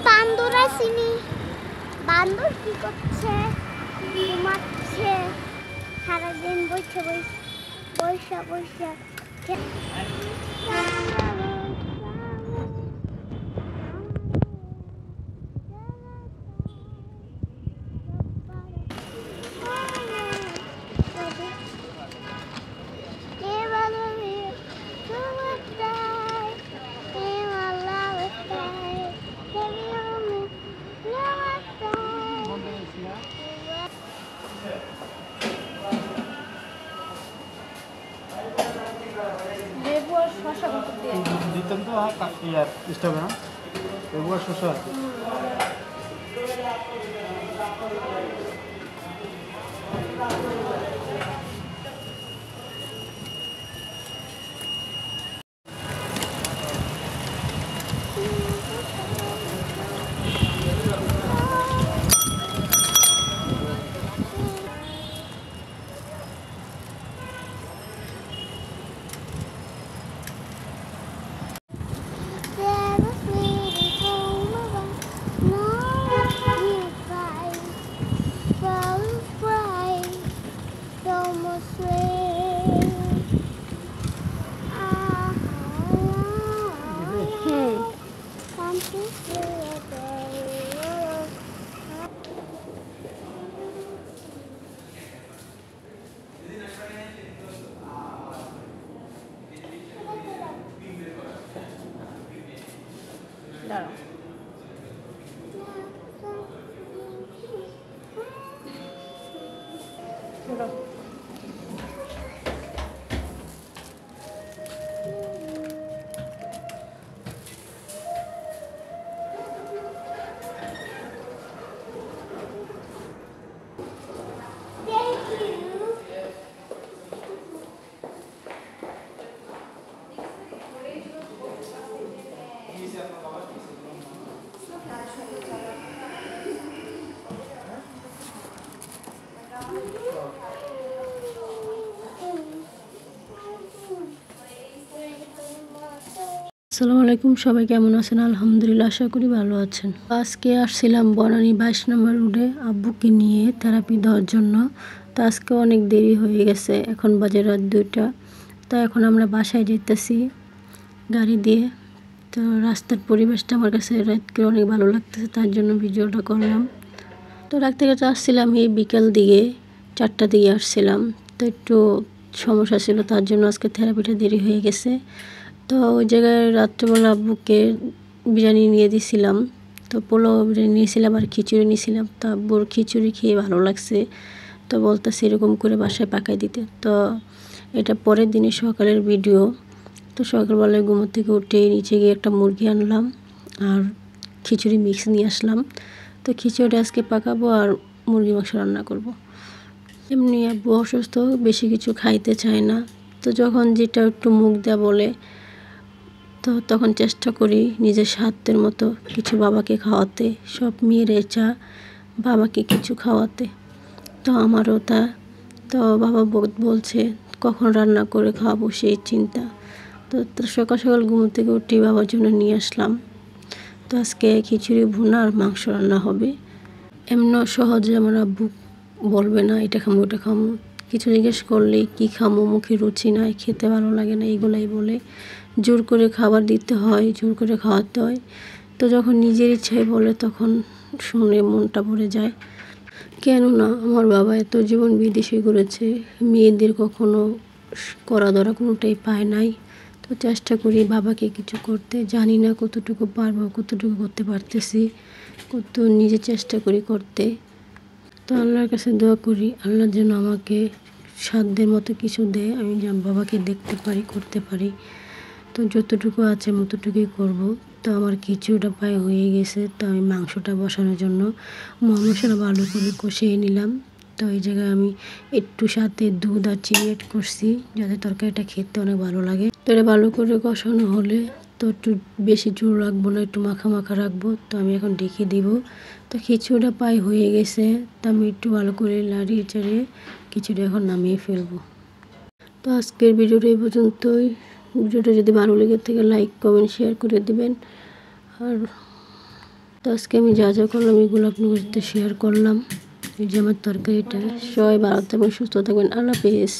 বান্দর আসেনি। বান্দর কি করছে? ঘুমাচ্ছে। সারাদিন বসে বসে বসে দিতেন তো ইয়ার স্টোভে না লেবু আর শসা আর কি আসসালামু আলাইকুম, সবাই কেমন আছেন? আলহামদুলিল্লাহ, আশা করি ভালো আছেন। আজকে আসছিলাম বনানী 22 নম্বর রোডে আব্বুকে নিয়ে থেরাপি দেওয়ার জন্য। তো আজকে অনেক দেরি হয়ে গেছে, এখন বাজে রাত 2টা। তো এখন আমরা বাসায় যেতেছি গাড়ি দিয়ে। তো রাস্তার পরিবেশটা আমার কাছে রাতকে অনেক ভালো লাগতেছে, তার জন্য ভিডিওটা করলাম। তো রাত থেকে আসছিলাম এই বিকেল দিকে 4টার দিকে আসছিলাম। তো একটু সমস্যা ছিল, তার জন্য আজকে থেরাপিটা দেরি হয়ে গেছে। তো ওই জায়গায় রাত্রেবেলা আব্বুকে বিরিয়ানি নিয়ে দিয়েছিলাম। তো পোলাও বিরিয়ানি নিয়েছিলাম আর খিচুড়ি নিয়েছিলাম। তো আব্বুর খিচুড়ি খেয়ে ভালো লাগছে, তো বলতেছে এরকম করে বাসায় পাকাই দিতে। তো এটা পরের দিনে সকালের ভিডিও। তো সকালবেলায় ঘুমোর থেকে উঠে নিচে গিয়ে একটা মুরগি আনলাম আর খিচুড়ি মিক্স নিয়ে আসলাম। তো খিচুড়ি আজকে পাকাবো আর মুরগি মাংস রান্না করব। এমনি আব্বু অসুস্থ, বেশি কিছু খাইতে চায় না। তো যখন যেটা একটু মুখ দেয়া বলে, তো তখন চেষ্টা করি নিজের স্বার্থের মতো কিছু বাবাকে খাওয়াতে, সব মেয়ের চা বাবাকে কিছু খাওয়াতে। তো আমারও তা। তো বাবা বলছে কখন রান্না করে খাওয়াবো সেই চিন্তা। তো সকাল সকাল ঘুম থেকে উঠে বাবার জন্য নিয়ে আসলাম। তো আজকে খিচুড়ি ভুনা আর মাংস রান্না হবে। এমন সহজে আমার আব্বু বলবে না এটা খামো ওটা খামো। কিছু জিজ্ঞেস করলেই কী খামো, মুখে রুচি নাই, খেতে ভালো লাগে না, এগুলাই বলে। জোর করে খাবার দিতে হয়, জোর করে খাওয়াতে হয়। তো যখন নিজের ইচ্ছায় বলে তখন শুনে মনটা ভরে যায়। কেননা আমার বাবা এত জীবন বিদেশে করেছে, মেয়েদের কখনো করা ধরা কোনোটাই পায় নাই। তো চেষ্টা করি বাবাকে কিছু করতে, জানি না কতটুকু পারবো, কতটুকু করতে পারতেছি, কত নিজে চেষ্টা করি করতে। তো আল্লাহর কাছে দোয়া করি আল্লাহ যেন আমাকে সাধ্যের মতো কিছু দেয়, আমি যেন বাবাকে দেখতে পারি, করতে পারি। তো যতটুকু আছে ততটুকুই করব। তো আমার খিচুড়িটা প্রায় হয়ে গেছে। তো আমি মাংসটা বসানোর জন্য মশলা ভালো করে কষিয়ে নিলাম। তো এই জায়গায় আমি একটু সাথে দুধ আর চিনি অ্যাড করছি, যাতে তরকারিটা খেতে অনেক ভালো লাগে। তো এটা ভালো করে কষানো হলে তো একটু বেশি জোর রাখবো না, একটু মাখা মাখা রাখবো। তো আমি এখন ঢেকে দিব। তো খিচুড়িটা প্রায় হয়ে গেছে। তো আমি একটু ভালো করে লাড়িয়ে চাড়িয়ে খিচুড়ি এখন নামিয়ে ফেলবো। তো আজকের ভিডিওটা এই পর্যন্তই। ভিডিওটা যদি ভালো লেগে থাকে লাইক কমেন্ট শেয়ার করে দিবেন। আর তো আজকে আমি যা যা করলাম এগুলো আপনাদের সাথে শেয়ার করলাম। এই যে আমার তরকারিটা। সবাই ভালো থাকবেন, সুস্থ থাকবেন। আল্লাহ হাফেজ।